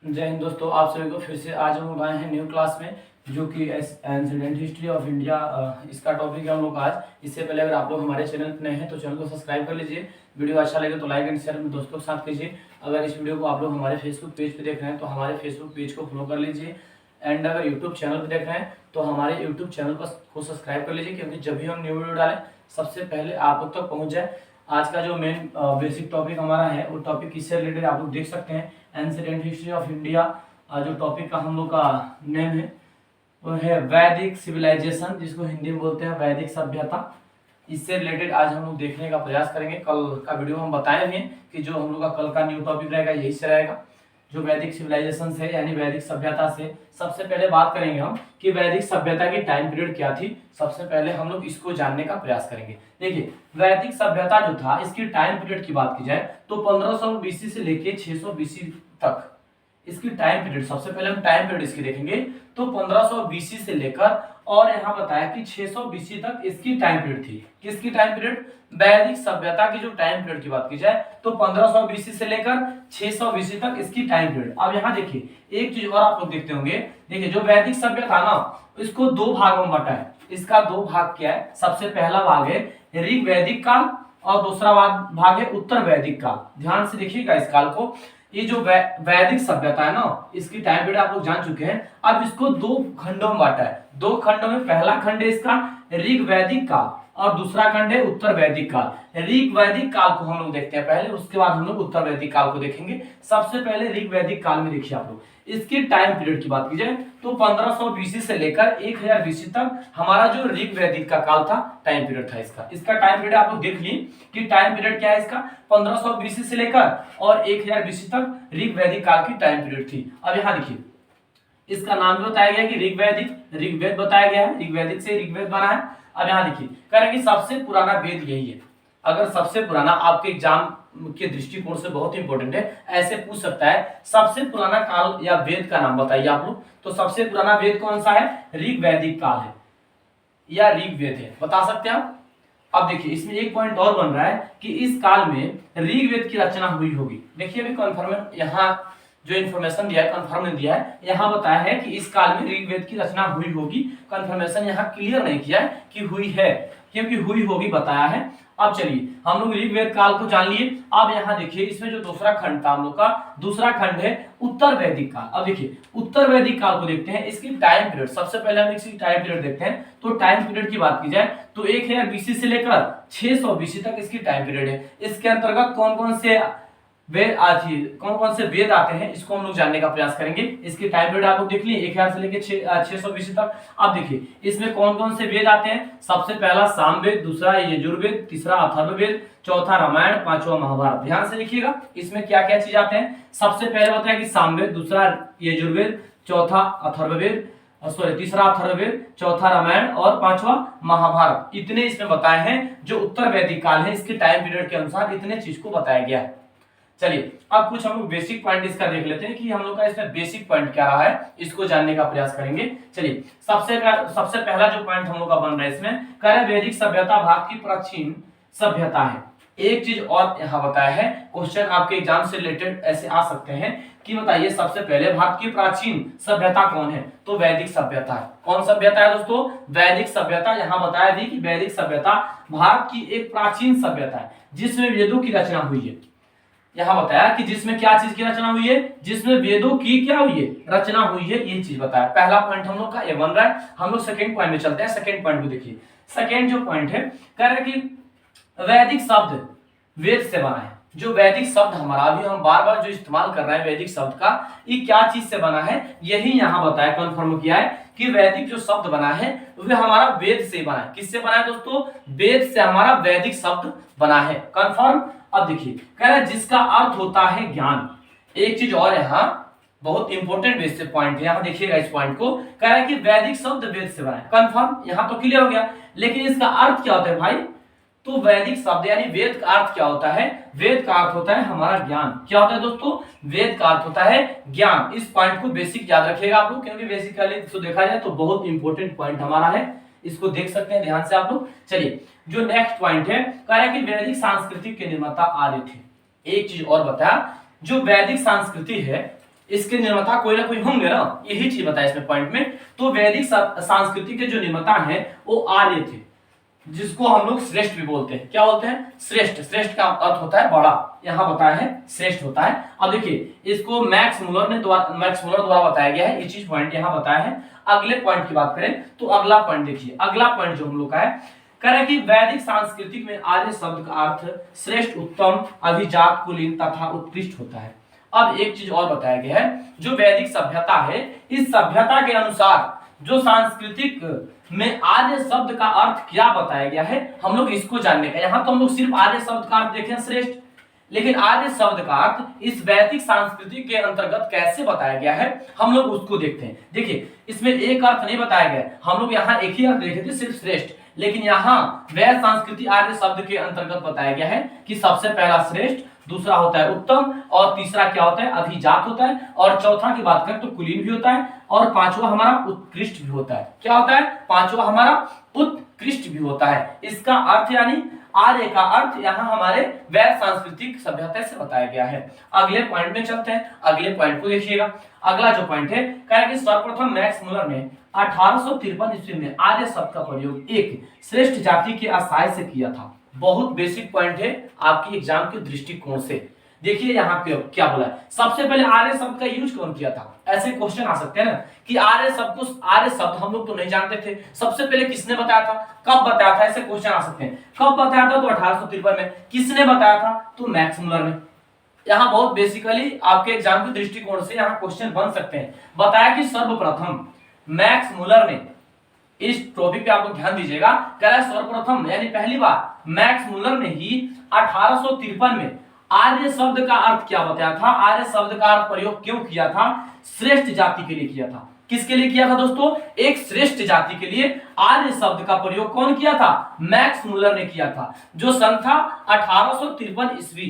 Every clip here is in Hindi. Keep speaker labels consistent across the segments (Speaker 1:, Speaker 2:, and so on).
Speaker 1: जय हिंद दोस्तों, आप सभी को फिर से आज हम लोग आए हैं न्यू क्लास में, जो कि एंशिएंट हिस्ट्री ऑफ इंडिया इसका टॉपिक है हम लोग आज। इससे पहले अगर आप लोग हमारे चैनल पर नए हैं तो चैनल को सब्सक्राइब कर लीजिए। वीडियो अच्छा लगे तो लाइक एंड शेयर में दोस्तों के साथ कीजिए। अगर इस वीडियो को आप लोग हमारे फेसबुक पेज पे देख रहे हैं तो हमारे फेसबुक पेज को फॉलो कर लीजिए। एंड अगर यूट्यूब चैनल पर देख रहे हैं तो हमारे यूट्यूब चैनल को सब्सक्राइब कर लीजिए, क्योंकि जब भी हम न्यू वीडियो डालें सबसे पहले आप लोग तक पहुँच जाए। आज का जो मेन बेसिक टॉपिक हमारा है वो टॉपिक किससे रिलेटेड आप लोग देख सकते हैं, एंशिएंट हिस्ट्री ऑफ इंडिया। जो टॉपिक का हम लोग का नेम है वो है वैदिक सिविलाइजेशन, जिसको हिंदी में बोलते हैं वैदिक सभ्यता। इससे रिलेटेड आज हम लोग देखने का प्रयास करेंगे। कल का वीडियो हम बताए भी कि जो हम लोग का कल का न्यू टॉपिक रहेगा यही से रहेगा, जो वैदिक सिविलाइजेशन से यानी वैदिक सभ्यता से। सबसे पहले बात करेंगे हम कि वैदिक सभ्यता की टाइम पीरियड क्या थी। सबसे पहले हम लोग इसको जानने का प्रयास करेंगे। देखिए, वैदिक सभ्यता जो था इसकी टाइम पीरियड की बात की जाए तो 1500 बीसी से लेके 600 बीसी तक इसकी टाइम पीरियड। सबसे पहले हम टाइम पीरियड इसकी देखेंगे तो 1500 बीसी से लेकर और यहाँ बताया कि 600 बीसी तक इसकी टाइम पीरियड थी। किसकी टाइम पीरियड? वैदिक सभ्यता की जो टाइम पीरियड की बात की जाए तो 1500 बीसी से लेकर 600 बीसी तक इसकी टाइम पीरियड। अब यहाँ देखिए एक चीज और आप लोग देखते होंगे। देखिए, जो वैदिक सभ्यता था ना इसको दो भागों में बांटा है। इसका दो भाग क्या है? सबसे पहला भाग है ऋग वैदिक काल और दूसरा भाग है उत्तर वैदिक काल। ध्यान से देखिएगा इस काल को। ये जो वैदिक सभ्यता है ना इसकी टाइम पीरियड आप लोग जान चुके हैं। अब इसको दो खंडों में बांटा है। दो खंडों में पहला खंड है इसका ऋग वैदिक काल और दूसरा खंड है उत्तर वैदिक काल। ऋग वैदिक काल को हम लोग देखते हैं पहले, उसके बाद हम लोग उत्तर वैदिक काल को देखेंगे। सबसे पहले ऋग वैदिक काल में देखिए आप लोग इसकी टाइम पीरियड की बात की जाए तो 1500 बीसी से लेकर 1000 बीसी तक हमारा जो ऋग वैदिक का काल था टाइम पीरियड था इसका टाइम पीरियड आप लोग देख ली कि टाइम पीरियड क्या है इसका 1500 बीसी से लेकर और 1000 बीसी तक ऋग वैदिक काल की टाइम पीरियड थी। अब यहाँ देखिए इसका नाम भी बताया गया कि ऋग्वेद बताया गया है। ऋग्वैदिक से ऋग्वेद बना है। अब यहाँ देखिए कह रहे हैं कि सबसे पुराना वेद यही है। अगर सबसे पुराना आपके एग्जाम के दृष्टिकोण से बहुत इंपॉर्टेंट है, ऐसे पूछ सकता है सबसे पुराना काल या वेद का नाम बताइए आप लोग। तो सबसे पुराना वेद कौन सा है? ऋग्वैदिक काल है या ऋग्वेद है, बता सकते हैं आप। अब देखिए इसमें एक पॉइंट और बन रहा है कि इस काल में ऋग्वेद की रचना हुई होगी। देखिए अभी कन्फर्म यहाँ जो इन्फॉर्मेशन दिया है कंफर्म नहीं दिया है, यहाँ बताया है कि इस काल में ऋग्वेद की रचना हुई होगी। कंफर्मेशन यहाँ क्लियर नहीं किया है कि हुई है, क्योंकि हुई होगी बताया है। अब चलिए हम लोग ऋग्वेद काल को जान लिए। अब यहाँ देखिए इसमें जो दूसरा खंड था हम लोग का, दूसरा खंड है उत्तर वैदिक काल। अब देखिए उत्तर वैदिक काल को देखते हैं, इसकी टाइम पीरियड। सबसे पहले हम इसकी टाइम पीरियड देखते हैं। तो टाइम पीरियड की बात की जाए तो 1000 बीसी से लेकर 600 बीसी तक इसकी टाइम पीरियड है। इसके अंतर्गत कौन कौन से वेद आते हैं इसको हम लोग जानने का प्रयास करेंगे। इसकी टाइम पीरियड आप लोग देख लिए 1000 से लेकर 600 बीसी तक। अब देखिए इसमें कौन कौन से वेद आते हैं। सबसे पहला सामवेद, दूसरा यजुर्वेद, तीसरा अथर्ववेद, चौथा रामायण, पांचवा महाभारत। ध्यान से देखिएगा इसमें क्या क्या चीज आते हैं। सबसे पहले बताया कि सामवेद, दूसरा यजुर्वेद, चौथा अथर्ववेद, तीसरा अथर्ववेद, चौथा रामायण और पांचवा महाभारत। इतने इसमें बताए हैं। जो उत्तर वैदिक काल है इसके टाइम पीरियड के अनुसार इतने चीज को बताया गया है। चलिए अब कुछ हम लोग बेसिक पॉइंट इसका देख लेते हैं कि हम लोग का इसमें बेसिक पॉइंट क्या रहा है, इसको जानने का प्रयास करेंगे। चलिए सबसे पहला जो पॉइंट हम लोग का बन रहा है इसमें कह रहे वैदिक सभ्यता भारत की प्राचीन सभ्यता है। एक चीज और यहाँ बताया है, क्वेश्चन आपके एग्जाम से रिलेटेड ऐसे आ सकते हैं कि बताइए सबसे पहले भारत की प्राचीन सभ्यता कौन है? तो वैदिक सभ्यता है। कौन सभ्यता है दोस्तों? वैदिक सभ्यता। यहाँ बताया थी कि वैदिक सभ्यता भारत की एक प्राचीन सभ्यता है जिसमें वेदों की रचना हुई है। यहाँ बताया कि जिसमें क्या चीज की रचना हुई है, जिसमें वेदों की क्या हुई है? रचना हुई है। ये चीज बताया। पहला पॉइंट हम लोग का ये बन रहा है। हम लोग सेकंड पॉइंट में चलते हैं। सेकंड पॉइंट को देखिए। सेकंड जो पॉइंट है कह रहे कि वैदिक शब्द वेद से बना है। जो वैदिक शब्द हमारा अभी हम बार बार जो इस्तेमाल कर रहे हैं वैदिक शब्द का, ये क्या चीज से बना है? यही यहाँ बताया, कन्फर्म किया है कि वैदिक जो शब्द बना है वह हमारा वेद से बना है। किससे बना है दोस्तों? वेद से हमारा वैदिक शब्द बना है। कन्फर्म। अब देखिए कह रहा है जिसका अर्थ होता है ज्ञान। एक चीज और यहाँ बहुत इंपॉर्टेंट बेसिक पॉइंट है, यहाँ देखिएगा इस पॉइंट को। कह रहा है कि वैदिक शब्द वेद से बना है। कन्फर्म, यहाँ तो क्लियर हो गया। लेकिन इसका अर्थ क्या होता है भाई? तो वैदिक शब्द यानी वेद का अर्थ क्या होता है? वेद का अर्थ होता है हमारा ज्ञान। क्या होता है दोस्तों? वेद का अर्थ होता है ज्ञान। इस पॉइंट को बेसिक याद रखिएगा आप लोग, क्योंकि बेसिकली तो देखा जाए तो बहुत इंपॉर्टेंट पॉइंट हमारा है। इसको देख सकते हैं ध्यान से आप लोग। चलिए जो नेक्स्ट पॉइंट है कह रहा है कि वैदिक संस्कृति के निर्माता आर्य थे। एक चीज और बताया, जो वैदिक संस्कृति है इसके निर्माता कोई ना कोई होंगे ना, यही चीज बताया इसमें पॉइंट में। तो वैदिक संस्कृति के जो निर्माता हैं वो आर्य थे, जिसको हम लोग श्रेष्ठ भी बोलते हैं। क्या बोलते हैं? श्रेष्ठ। श्रेष्ठ का अर्थ होता है बड़ा, यहाँ बताया है श्रेष्ठ होता है। अब देखिए इसको मैक्स मुलर द्वारा बताया गया है, ये चीज पॉइंट यहाँ बताया है। अगले पॉइंट की बात करें तो अगला पॉइंट देखिए, अगला पॉइंट जो हम लोग का है, कह रहे हैं कि वैदिक सांस्कृतिक में आर्य शब्द का अर्थ श्रेष्ठ, उत्तम, अभिजात, कुलीन तथा उत्कृष्ट होता है। अब एक चीज और बताया गया है, जो वैदिक सभ्यता है, इस सभ्यता के अनुसार जो सांस्कृतिक में आर्य शब्द का अर्थ क्या बताया गया है, हम लोग इसको जानने का। यहाँ तो हम लोग सिर्फ आर्य शब्द का अर्थ देखें श्रेष्ठ, लेकिन आर्य शब्द का अर्थ इस वैदिक संस्कृति के अंतर्गत कैसे बताया गया है, हम लोग उसको देखते हैं। देखिए इसमें एक अर्थ नहीं बताया गया, हम लोग यहाँ एक ही अर्थ देखे थे, सिर्फ श्रेष्ठ, लेकिन यहाँ वैदिक संस्कृति आर्य शब्द के अंतर्गत बताया गया है कि सबसे पहला श्रेष्ठ, दूसरा होता है उत्तम, और तीसरा क्या होता है? अभिजात होता है, और चौथा की बात करें तो कुलीन भी होता है, और पांचवा हमारा उत्कृष्ट भी होता है। क्या होता है? पांचवा हमारा उत्कृष्ट भी होता है। इसका अर्थ यानी आर्य का अर्थ यहाँ हमारे वैदिक सांस्कृतिक सभ्यता से बताया गया है। अगले पॉइंट में चलते हैं, अगले पॉइंट को देखिएगा। अगला जो पॉइंट है, कह रहा है कि सर्वप्रथम मैक्स मुलर ने 1853 ईस्वी में आर्य शब्द का प्रयोग एक श्रेष्ठ जाति के आशय से किया था। बहुत बेसिक पॉइंट है आपकी एग्जाम के दृष्टिकोण से। देखिए यहाँ पे क्या बोला है, सबसे पहले आर्य शब्द का यूज कौन किया था? ऐसे क्वेश्चन आ सकते हैं ना कि आर्य शब्द हम लोग तो नहीं जानते थे, सबसे पहले किसने बताया था, कब बताया था, ऐसे क्वेश्चन आ सकते हैं। कब बताया था? तो 1853 में। किसने बताया था? तो मैक्स मुलर ने। यहाँ बहुत बेसिकली आपके एग्जाम के दृष्टिकोण से यहाँ क्वेश्चन बन सकते हैं। बताया कि सर्वप्रथम मैक्स मुलर ने, इस टॉपिक पे आप लोग ध्यान दीजिएगा, कह रहा है सर्वप्रथम यानी पहली बार मैक्स मुलर ने ही 1853 में आर्य शब्द का अर्थ क्या बताया था, आर्य शब्द का अर्थ प्रयोग क्यों किया था? श्रेष्ठ जाति के लिए किया था। किसके लिए किया था दोस्तों? एक श्रेष्ठ जाति के लिए आर्य शब्द का प्रयोग कौन किया था? मैक्स मुलर ने किया था। जो सन था 1853 ईस्वी।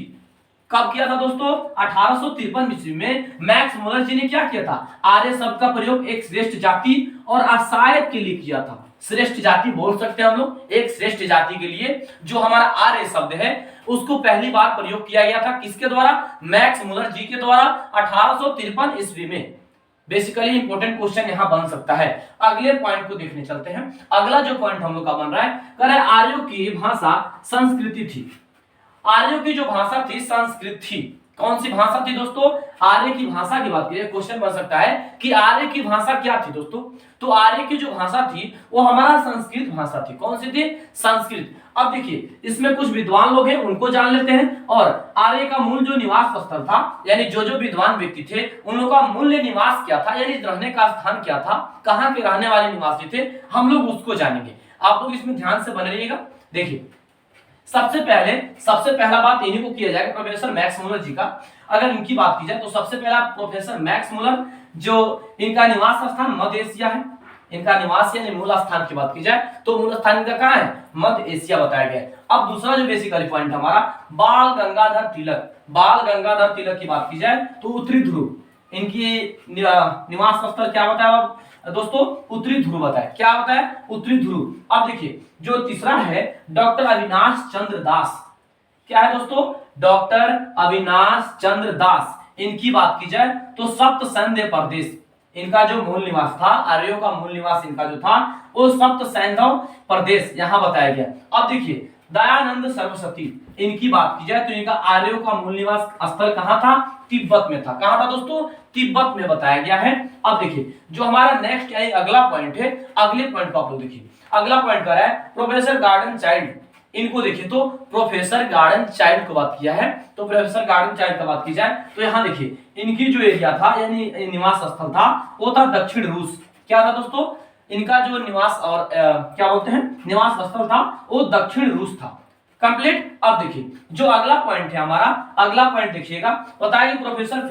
Speaker 1: कब किया था दोस्तों? 1853 ईस्वी में मैक्स मुलर जी ने क्या किया था? आर्य शब्द का प्रयोग एक श्रेष्ठ जाति और आशायत के लिए किया था। श्रेष्ठ जाति बोल सकते हैं हम लोग, एक श्रेष्ठ जाति के लिए जो हमारा आर्य शब्द है उसको पहली बार प्रयोग किया गया था। किसके द्वारा? मैक्स मुलर जी के द्वारा 1853 ईस्वी में। बेसिकली इंपॉर्टेंट क्वेश्चन यहां बन सकता है। अगले पॉइंट को देखने चलते हैं। अगला जो पॉइंट हम लोग का बन रहा है, कह रहा है आर्यों की भाषा संस्कृति थी। आर्यों की जो भाषा थी संस्कृत थी। कौन सी भाषा थी दोस्तों? आर्य की भाषा की बात करें, क्वेश्चन बन सकता है कि आर्य की भाषा क्या थी दोस्तों? तो आर्य की जो भाषा थी वो हमारा संस्कृत भाषा थी। कौन सी थी? संस्कृत। अब देखिए इसमें कुछ विद्वान लोग हैं, उनको जान लेते हैं। और आर्य का मूल जो निवास स्थल था, यानी जो विद्वान व्यक्ति थे उन लोगों का मूल्य निवास क्या था, यानी रहने का स्थान क्या था, कहाँ के रहने वाले निवासी थे, हम लोग उसको जानेंगे। आप लोग इसमें ध्यान से बने रहिएगा। देखिए सबसे पहला बात इन्हीं को किया जाएगा, प्रोफेसर मैक्स मुलर जी का। अगर इनकी बात की जाए तो सबसे पहला प्रोफेसर मैक्स मुलर, जो इनका निवास स्थान मध्य एशिया है। इनका निवास यानी मूल स्थान की बात की जाए तो मूल स्थान इनका कहाँ है? मध्य एशिया बताया गया है। अब दूसरा जो बेसिकली पॉइंट हमारा, बाल गंगाधर तिलक। बाल गंगाधर तिलक की बात की जाए तो उत्तरी ध्रुव, इनकी निवास स्थल क्या बताया दोस्तों? उत्तरी ध्रुव बताया। क्या बताया? उत्तरी ध्रुव। अब देखिए जो तीसरा है डॉक्टर अविनाश चंद्र दास। क्या है दोस्तों? डॉक्टर अविनाश चंद्र दास। इनकी बात की जाए तो सप्त सैन्य प्रदेश, इनका जो मूल निवास था, आर्यों का मूल निवास इनका जो था वो सप्त सैन्य प्रदेश यहाँ बताया गया। अब देखिए दयानंद सरस्वती, इनकी बात की जाए तो इनका आर्यों का मूल निवास स्थल कहाँ था? तिब्बत में था। कहाँ था दोस्तों? तिब्बत में बताया गया है। अब देखिए जो हमारा नेक्स्ट यानी अगला पॉइंट है, अगले पॉइंट को आप लोग देखिए। अगला पॉइंट कर रहा है प्रोफेसर गार्डन चाइल्ड। इनको देखिए तो प्रोफेसर गार्डन चाइल्ड को बात किया है। तो प्रोफेसर गार्डन चाइल्ड का बात की जाए तो यहाँ देखिए इनकी जो एरिया था यानी निवास स्थल था वो था दक्षिण रूस। क्या था दोस्तों? इनका जो निवास और क्या बोलते हैं निवास स्थल था वो दक्षिण रूस था। कंप्लीट। अब देखिए जो अगला पॉइंट है हमारा, अगला पॉइंट देखिएगा, बताइए प्रोफेसर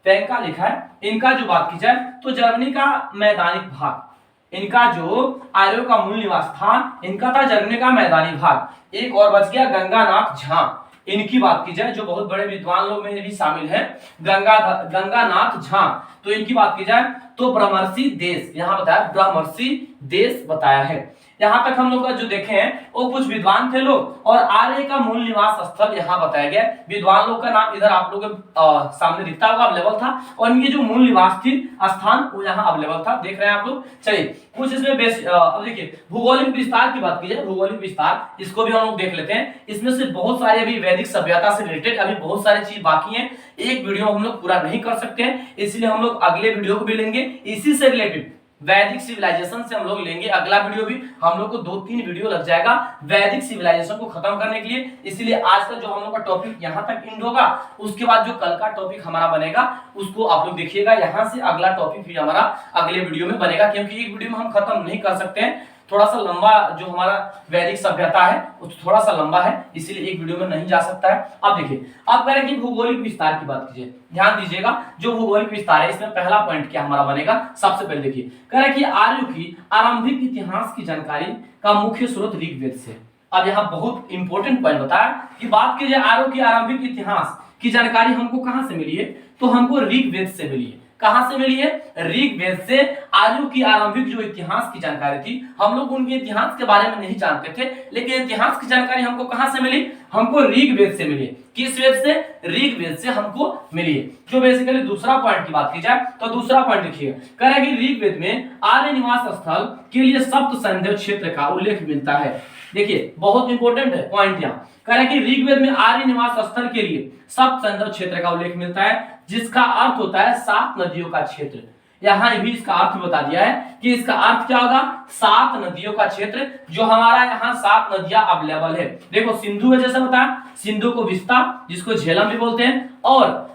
Speaker 1: फेंका लिखा है। इनका जो बात की जाए तो जर्मनी का मैदानी भाग, इनका जो आर्यों का मूल निवास था इनका था जर्मनी का मैदानी भाग। एक और बच गया गंगानाथ झा। इनकी बात की जाए जो बहुत बड़े विद्वान लोग में भी शामिल है, गंगानाथ झा। तो इनकी बात की जाए तो ब्रह्मर्षि देश, यहाँ बताया ब्रह्मर्षि देश बताया है। यहाँ तक हम लोग का जो देखे हैं वो कुछ विद्वान थे लोग, और आर्य का मूल निवास स्थल यहाँ बताया गया। विद्वान लोग का नाम इधर आप लोग के सामने दिखता होगा, अवेलेबल था, और इनकी जो मूल निवास थी स्थान वो यहाँ अवेलेबल था, देख रहे हैं आप लोग। चलिए कुछ इसमें अब देखिए भूगोलिक विस्तार की बात की जाए, भूगोलिक विस्तार इसको भी हम लोग देख लेते हैं। इसमें से बहुत सारे अभी वैदिक सभ्यता से रिलेटेड अभी बहुत सारी चीज बाकी हैं, एक वीडियो हम लोग पूरा नहीं कर सकते हैं, इसलिए हम लोग अगले वीडियो को भी लेंगे इसी से रिलेटेड, वैदिक सिविलाइजेशन से हम लोग लेंगे अगला वीडियो भी। हम लोग को 2-3 वीडियो लग जाएगा वैदिक सिविलाइजेशन को खत्म करने के लिए, इसलिए आज का जो हम लोग का टॉपिक यहाँ तक एंड होगा। उसके बाद जो कल का टॉपिक हमारा बनेगा उसको आप लोग देखिएगा, यहाँ से अगला टॉपिक भी हमारा अगले वीडियो में बनेगा, क्योंकि एक वीडियो में हम खत्म नहीं कर सकते हैं, थोड़ा सा लंबा जो हमारा वैदिक सभ्यता है वो थोड़ा सा लंबा है, इसलिए एक वीडियो में नहीं जा सकता है। अब देखिए अब कह रहे हैं कि भूगोलिक विस्तार की बात कीजिए, ध्यान दीजिएगा जो भूगोलिक विस्तार है इसमें पहला पॉइंट क्या हमारा बनेगा। सबसे पहले देखिए कह रहे हैं कि आर्यों की आरंभिक इतिहास की जानकारी का मुख्य स्रोत ऋग्वेद से। अब यहाँ बहुत इंपॉर्टेंट पॉइंट बताया कि बात कीजिए आर्यों की आरंभिक इतिहास की जानकारी हमको कहां से मिली है, तो हमको ऋग्वेद से मिली है। कहां से मिली है? ऋग्वेद से आर्यों की आरंभिक जो इतिहास की जानकारी थी, हम लोग उनके इतिहास के बारे में नहीं जानते थे, लेकिन इतिहास की जानकारी हमको कहां से मिली? हमको ऋग्वेद से मिली। किस वेद से? ऋग्वेद से हमको मिली है। जो बेसिकली दूसरा पॉइंट की बात की जाए तो दूसरा पॉइंट देखिए कह रहा है कि ऋग्वेद में आर्य निवास स्थल के लिए सप्त सैंधव क्षेत्र का उल्लेख मिलता है। देखिए बहुत इंपॉर्टेंट है पॉइंट यहाँ, कह रहा है कि ऋग्वेद में आर्य निवास स्थल के लिए सप्त सैंधव क्षेत्र का उल्लेख मिलता है, जिसका अर्थ होता है 7 नदियों का क्षेत्र। यहाँ भी इसका अर्थ बता दिया है कि इसका अर्थ क्या होगा, 7 नदियों का क्षेत्र, जो हमारा यहाँ 7 नदियां अवेलेबल है। देखो सिंधु है जैसे बताया, सिंधु को विस्ता जिसको झेलम भी बोलते हैं, और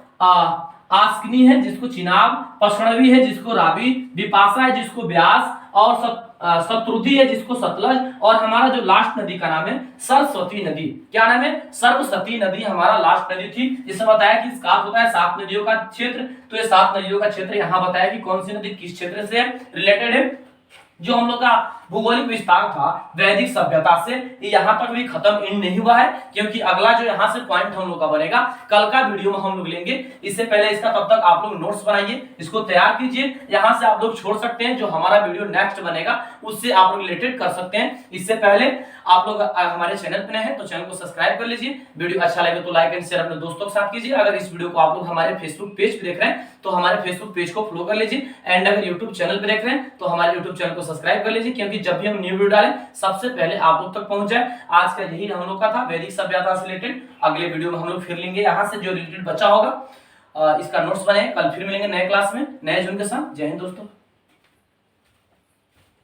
Speaker 1: आस्किनी है जिसको चिनाब, पशणवी है जिसको रावी, विपाशा है जिसको ब्यास, और शत्रुधि है जिसको सतलज, और हमारा जो लास्ट नदी का नाम है सरस्वती नदी। क्या नाम है? सरस्वती नदी हमारा लास्ट नदी थी। जिसमें बताया कि इसका होता है 7 नदियों का क्षेत्र, तो ये 7 नदियों का क्षेत्र यहाँ बताया कि कौन सी नदी किस क्षेत्र से रिलेटेड है। जो हम लोग का भूगोलिक विस्तार था वैदिक सभ्यता से, यहाँ तक भी खत्म इन नहीं हुआ है, क्योंकि अगला जो यहाँ से पॉइंट हम लोग का बनेगा कल का वीडियो में हम लोग लेंगे। इससे पहले इसका तब तक आप लोग नोट्स बनाइए, इसको तैयार कीजिए, यहाँ से आप लोग छोड़ सकते हैं, जो हमारा वीडियो नेक्स्ट बनेगा उससे आप लोग रिलेटेड कर सकते हैं। इससे पहले आप लोग हमारे चैनल पे नए हैं तो चैनल को सब्सक्राइब कर लीजिए, वीडियो अच्छा लगे तो लाइक एंड शेयर अपने दोस्तों के साथ कीजिए। अगर इस वीडियो को आप लोग हमारे फेसबुक पेज पे देख रहे हैं तो हमारे फेसबुक पेज को फॉलो कर लीजिए, एंड अगर यूट्यूब चैनल पे देख रहे हैं तो हमारे यूट्यूब चैनल को सब्सक्राइब कर लीजिए, क्योंकि जब भी हम न्यू वीडियो डालें सबसे पहले आप लोग तक पहुंच जाए। आज का यही हम लोग का था वैदिक सभ्यता से रिलेटेड, अगले वीडियो में हम लोग फिर लेंगे यहाँ से जो रिलेटेड बचा होगा, इसका नोट्स बने। कल फिर मिलेंगे नए क्लास में नए जून के साथ। जय हिंद दोस्तों।